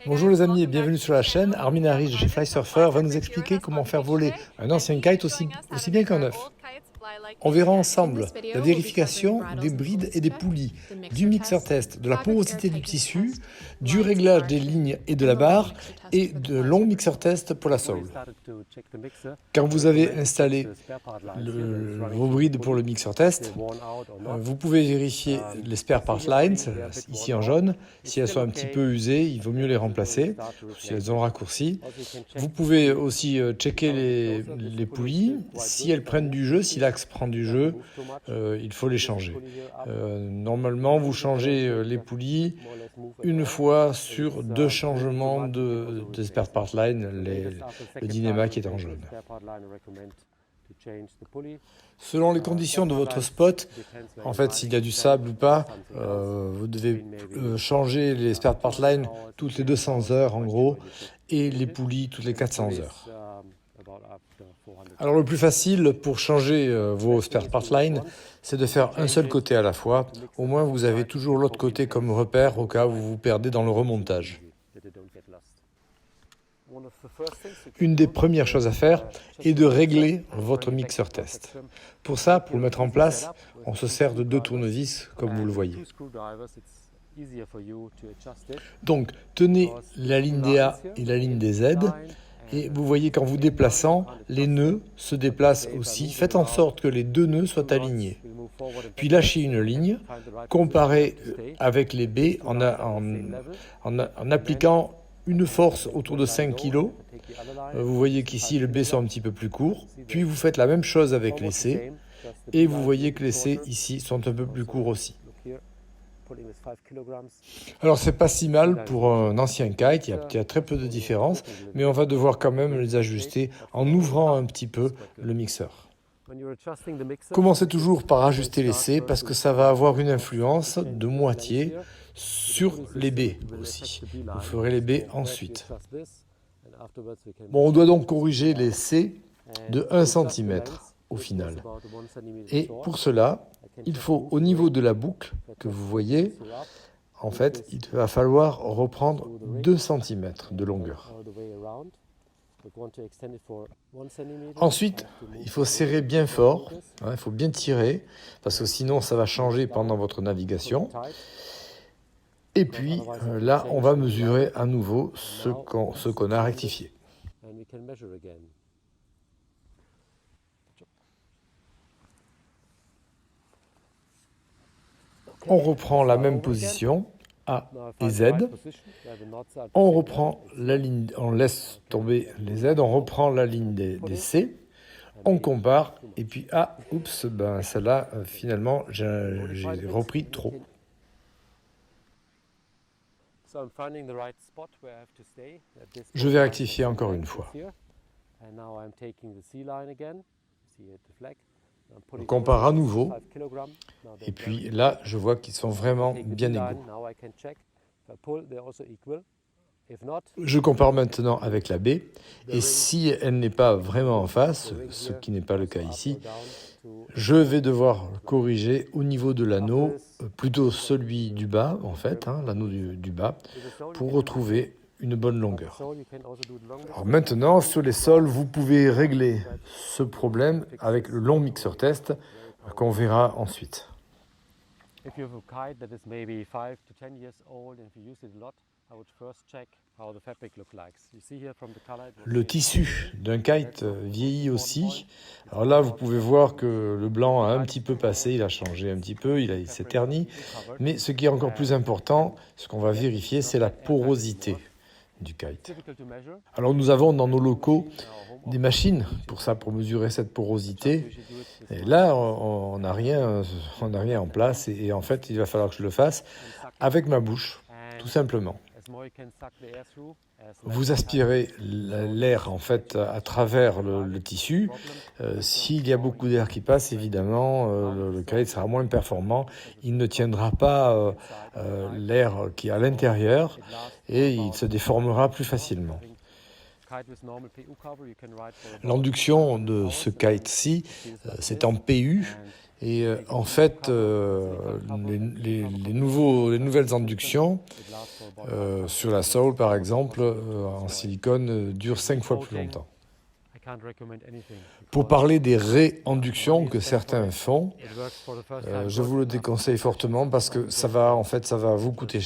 Bonjour les amis et bienvenue sur la chaîne. Armin Harris de chez Flysurfer va nous expliquer comment faire voler un ancien kite aussi bien qu'un neuf. On verra ensemble la vérification des brides et des poulies, du mixeur test, de la porosité du tissu, du réglage des lignes et de la barre et de longs mixeurs test pour la sole. Quand vous avez installé vos brides pour le mixeur test, vous pouvez vérifier les spare part lines, ici en jaune. Si elles sont un petit peu usées, il vaut mieux les remplacer, si elles ont raccourci. Vous pouvez aussi checker les poulies. Si elles prennent du jeu, si l'axe prend du jeu, il faut les changer. Normalement, vous changez les poulies une fois sur 2 changements de spare part line, le Dynéma qui est en jaune. Selon les conditions de votre spot, en fait, s'il y a du sable ou pas, vous devez changer les spare part lines toutes les 200 heures en gros, et les poulies toutes les 400 heures. Alors le plus facile pour changer vos spare part lines, c'est de faire un seul côté à la fois. Au moins vous avez toujours l'autre côté comme repère au cas où vous vous perdez dans le remontage. Une des premières choses à faire est de régler votre mixeur test. Pour ça, pour le mettre en place, on se sert de 2 tournevis comme vous le voyez. Donc tenez la ligne des A et la ligne des Z. Et vous voyez qu'en vous déplaçant, les nœuds se déplacent aussi. Faites en sorte que les 2 nœuds soient alignés. Puis lâchez une ligne, comparez avec les B en appliquant une force autour de 5 kg. Vous voyez qu'ici les B sont un petit peu plus courts. Puis vous faites la même chose avec les C. Et vous voyez que les C ici sont un peu plus courts aussi. Alors c'est pas si mal pour un ancien kite, il y a très peu de différence, mais on va devoir quand même les ajuster en ouvrant un petit peu le mixeur. Commencez toujours par ajuster les C parce que ça va avoir une influence de moitié sur les B aussi. Vous ferez les B ensuite. Bon, on doit donc corriger les C de 1 cm au final. Et pour cela, il faut au niveau de la boucle que vous voyez, en fait, il va falloir reprendre 2 cm de longueur. Ensuite, il faut serrer bien fort, il faut bien tirer, parce que sinon ça va changer pendant votre navigation. Et puis là, on va mesurer à nouveau ce qu'on a rectifié. On reprend la même position, A et Z. On reprend la ligne, on laisse tomber les Z, on reprend la ligne des C. On compare, et puis, celle-là, finalement, j'ai repris trop. Je vais rectifier encore une fois. On compare à nouveau, et puis là, je vois qu'ils sont vraiment bien égaux. Je compare maintenant avec la B, et si elle n'est pas vraiment en face, ce qui n'est pas le cas ici, je vais devoir corriger au niveau de l'anneau, plutôt celui du bas en fait, l'anneau du bas, pour retrouver une bonne longueur. Alors maintenant, sur les sols, vous pouvez régler ce problème avec le long mixeur test qu'on verra ensuite. Le tissu d'un kite vieillit aussi. Alors là, vous pouvez voir que le blanc a un petit peu passé, il a changé un petit peu, il s'est terni. Mais ce qui est encore plus important, ce qu'on va vérifier, c'est la porosité du kite. Alors nous avons dans nos locaux des machines pour ça, pour mesurer cette porosité. Et là, on n'a rien en place et en fait, il va falloir que je le fasse avec ma bouche, tout simplement. Vous aspirez l'air en fait à travers le tissu. S'il y a beaucoup d'air qui passe, évidemment, le kite sera moins performant. Il ne tiendra pas l'air qui est à l'intérieur et il se déformera plus facilement. L'induction de ce kite-ci, c'est en PU. Et en fait, les nouvelles inductions sur la Soul, par exemple, en silicone, durent 5 fois plus longtemps. Pour parler des réinductions que certains font, je vous le déconseille fortement parce que ça va vous coûter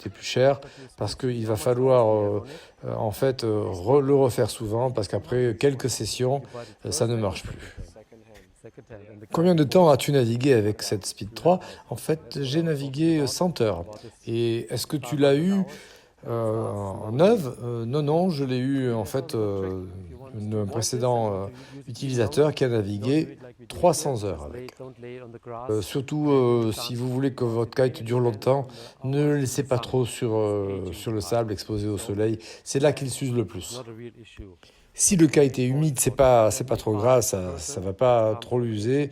plus cher parce qu'il va falloir le refaire souvent parce qu'après quelques sessions, ça ne marche plus. Combien de temps as-tu navigué avec cette Speed 3? En fait, j'ai navigué 100 heures. Et est-ce que tu l'as eu en neuve? Non, je l'ai eu en fait un précédent utilisateur qui a navigué 300 heures avec. Surtout, si vous voulez que votre kite dure longtemps, ne le laissez pas trop sur le sable exposé au soleil. C'est là qu'il s'use le plus. Si le kite est humide, c'est pas trop grave, ça va pas trop l'user.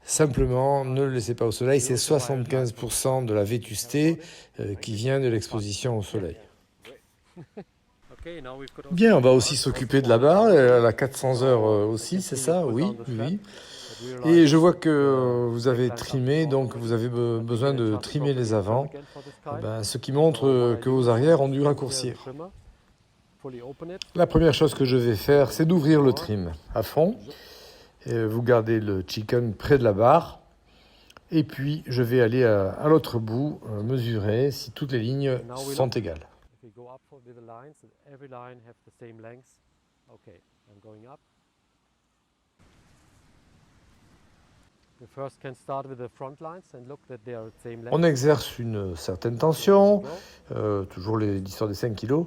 Simplement, ne le laissez pas au soleil. C'est 75% de la vétusté qui vient de l'exposition au soleil. Bien, on va aussi s'occuper de la barre. Elle a 400 heures aussi, c'est ça? Oui. Et je vois que vous avez trimé, donc vous avez besoin de trimer les avants, ce qui montre que vos arrières ont dû raccourcir. La première chose que je vais faire, c'est d'ouvrir le trim à fond. Et vous gardez le chicken près de la barre. Et puis, je vais aller à l'autre bout, mesurer si toutes les lignes sont égales. On exerce une certaine tension, toujours l'histoire des 5 kilos.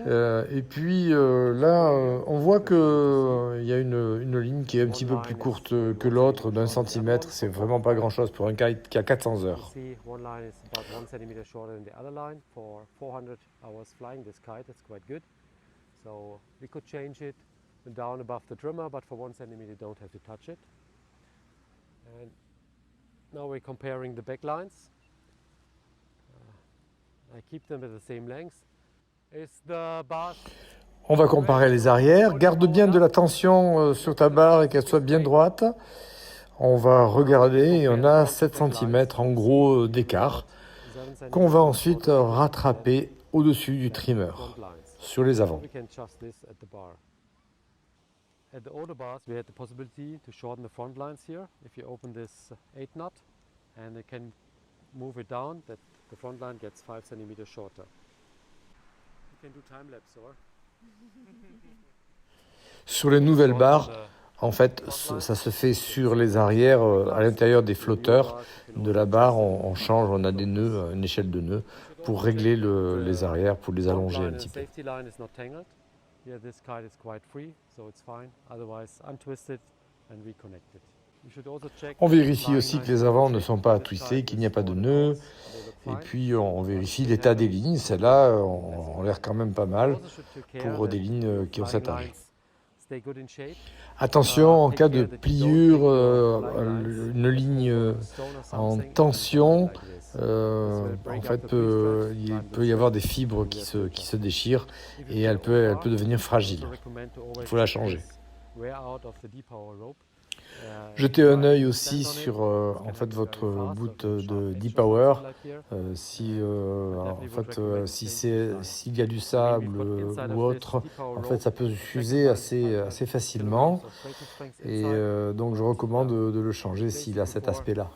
Et puis là, on voit qu'il y a une ligne qui est un petit peu plus courte que l'autre, d'1 centimètre. C'est vraiment pas grand-chose pour un kite qui a 400 heures. Now we're comparing the back lines. I keep them at the same length. Is the bar... On va comparer les arrières. Garde bien de la tension sur ta barre et qu'elle soit bien droite. On va regarder et on a 7 cm en gros d'écart qu'on va ensuite rattraper au-dessus du trimmer sur les avants. At the older bars, we had the possibility to shorten the front lines here. If you open this 8 knot, and you can move it down, that the front line gets 5 centimeters shorter. You can do time lapse, or? Sur les nouvelles barres, en fait, ça se fait sur les arrières, à l'intérieur des flotteurs de la barre. On change, on a des nœuds, une échelle de nœuds pour régler les arrières, pour les allonger un petit peu. Yeah, this kite is quite free, so it's fine. Otherwise, untwisted and reconnected. On vérifie aussi que les avants ne sont pas twistés, qu'il n'y a pas de nœuds. Et puis, on vérifie l'état des lignes. Celles-là ont l'air quand même pas mal pour des lignes qui ont cet âge. Attention, en cas de pliure, une ligne en tension, en fait, il peut y avoir des fibres qui se déchirent et elle peut devenir fragile. Il faut la changer. Jetez un œil aussi sur en fait, votre boot de D-Power. S'il y a du sable ou autre, en fait, ça peut s'user assez facilement. Et donc, je recommande de le changer s'il a cet aspect-là.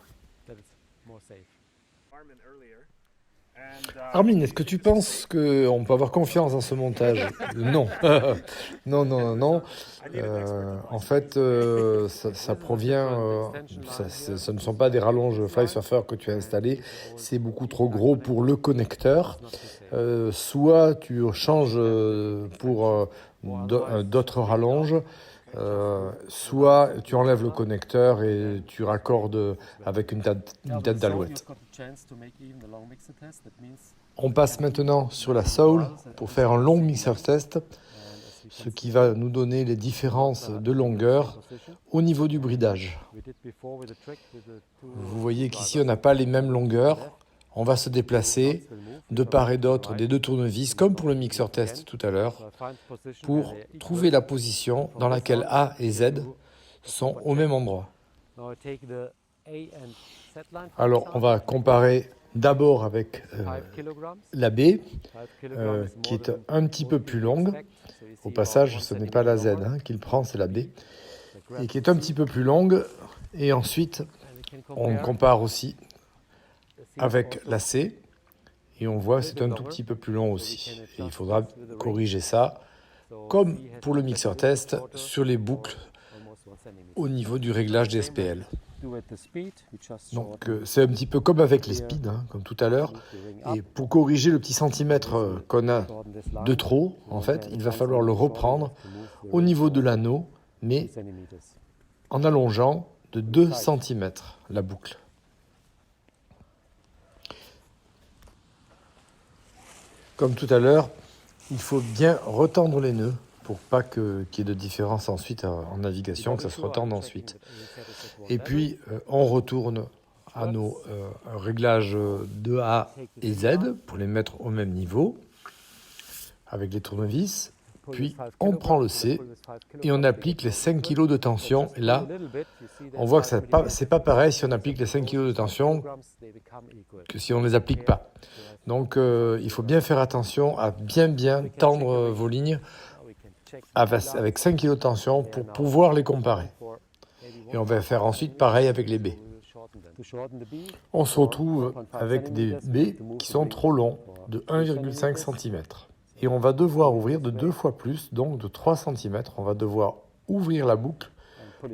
Armin, est-ce que tu penses qu'on peut avoir confiance dans ce montage? Non. Non. En fait, ça provient... ce ne sont pas des rallonges Fly Surfer que tu as installées. C'est beaucoup trop gros pour le connecteur. Soit tu changes pour d'autres rallonges, soit tu enlèves le connecteur et tu raccordes avec une tête d'alouette. On passe maintenant sur la Soul pour faire un long mixer test, ce qui va nous donner les différences de longueur au niveau du bridage. Vous voyez qu'ici on n'a pas les mêmes longueurs. On va se déplacer de part et d'autre des deux tournevis, comme pour le mixeur test tout à l'heure, pour trouver la position dans laquelle A et Z sont au même endroit. Alors, on va comparer d'abord avec la B, qui est un petit peu plus longue. Au passage, ce n'est pas la Z qu'il prend, c'est la B, et qui est un petit peu plus longue. Et ensuite, on compare aussi avec la C, et on voit que c'est un tout petit peu plus long aussi. Et il faudra corriger ça, comme pour le mixeur test, sur les boucles au niveau du réglage des SPL. Donc c'est un petit peu comme avec les speeds, comme tout à l'heure. Et pour corriger le petit centimètre qu'on a de trop, en fait, il va falloir le reprendre au niveau de l'anneau, mais en allongeant de 2 cm la boucle. Comme tout à l'heure, il faut bien retendre les nœuds pour pas qu'il y ait de différence ensuite en navigation, que ça se retende ensuite. Et puis, on retourne à nos réglages de A et Z pour les mettre au même niveau avec les tournevis. Puis, on prend le C et on applique les 5 kg de tension. Et là, on voit que c'est pas pareil si on applique les 5 kg de tension que si on ne les applique pas. Donc, il faut bien faire attention à bien tendre vos lignes avec 5 kg de tension pour pouvoir les comparer. Et on va faire ensuite pareil avec les B. On se retrouve avec des B qui sont trop longs, de 1,5 cm. Et on va devoir ouvrir de 2 fois plus, donc de 3 cm. On va devoir ouvrir la boucle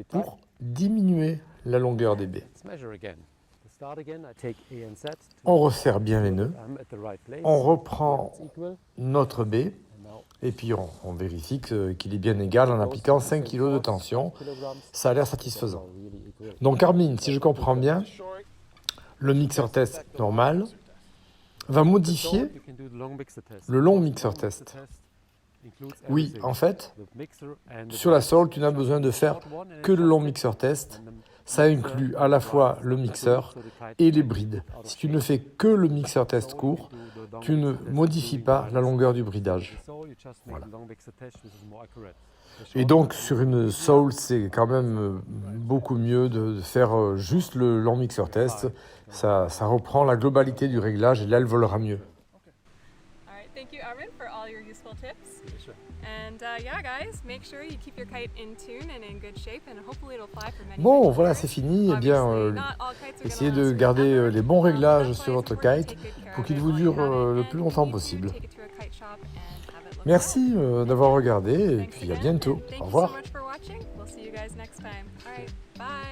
pour diminuer la longueur des B. On resserre bien les nœuds. On reprend notre B. Et puis on vérifie qu'il est bien égal en appliquant 5 kg de tension. Ça a l'air satisfaisant. Donc Armin, si je comprends bien, le mixeur test normal va modifier le long mixeur test. Oui, en fait, sur la sole, tu n'as besoin de faire que le long mixeur test. Ça inclut à la fois le mixeur et les brides. Si tu ne fais que le mixeur test court, tu ne modifies pas la longueur du bridage. Voilà. Et donc sur une sole, c'est quand même beaucoup mieux de faire juste le long mixeur test. Ça reprend la globalité du réglage et là, elle volera mieux. Thank you, Armin, for all your useful tips. And yeah, guys, make sure you keep your kite in tune and in good shape, and hopefully it'll fly for many. Bon, voilà, c'est fini. Eh bien, essayez de garder les bons réglages sur votre kite pour qu'il vous dure le plus longtemps possible. Merci d'avoir regardé et puis à bientôt. Au revoir. Bye.